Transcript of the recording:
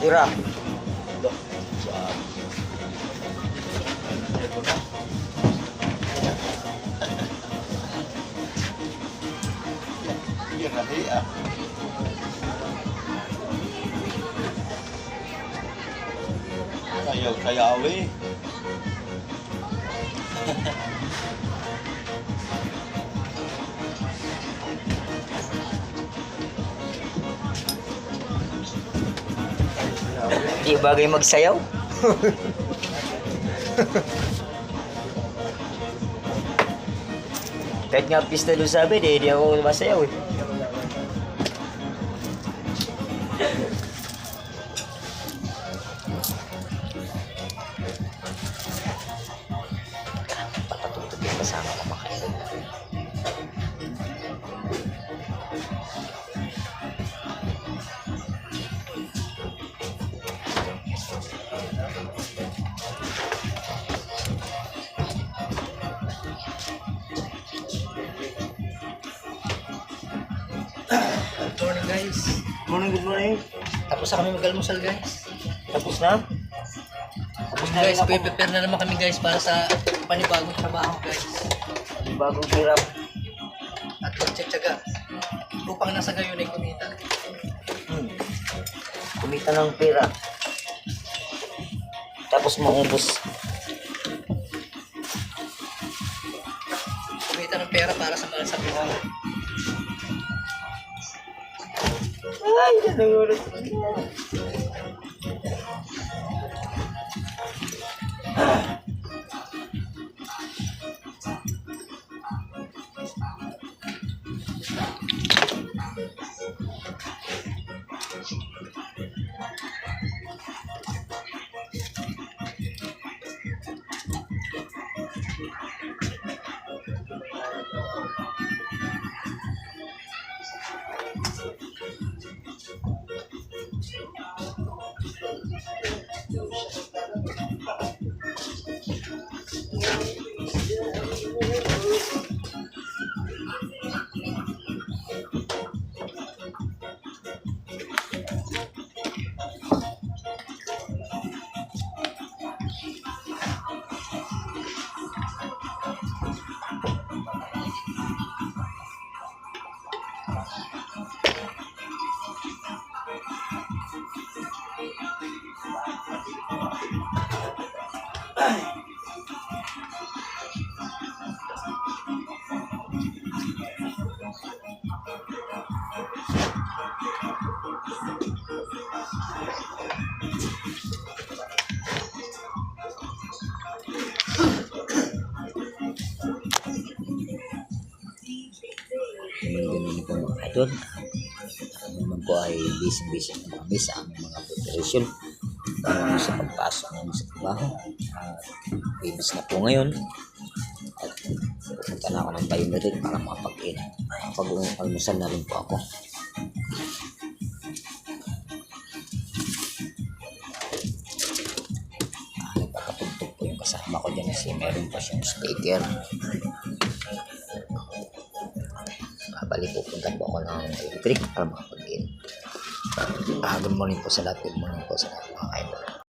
Tira. Loh, saan? Ito na. Yan na ah. Sayaw-sayaw eh. Di bagay magsayaw. Kahit nga pista doon sabi, di ako masayaw eh. Patutupin yung kasama ko makain. Good morning guys. Good morning. Tapos na kami mag-almusal guys. Tapos na? Tapos na rin Guys, ako. prepare na naman kami guys para sa panibagong trabaho guys. Bagong hirap. At magtsatsaga. Upang nasa gayon ay kumita. Kumita ng pera. Tapos maubos. Kumita ng pera para sa mahal sa buhay. Ay, nangulit. Ganun po mga idol. Naman po ay busy na kami sa aming mga preparation sa pagpasok namin sa trabaho. Ibis na po ngayon. At pupunta na ako ng biometric para makapag-almusal na rin po ako. Nagpapatugtog po yung kasama ko dyan kasi meron pa siyang speaker. Bali pupunta po ako ng electric para makapag-in. Good morning po sa lahat. Good morning po sa lahat mga idol.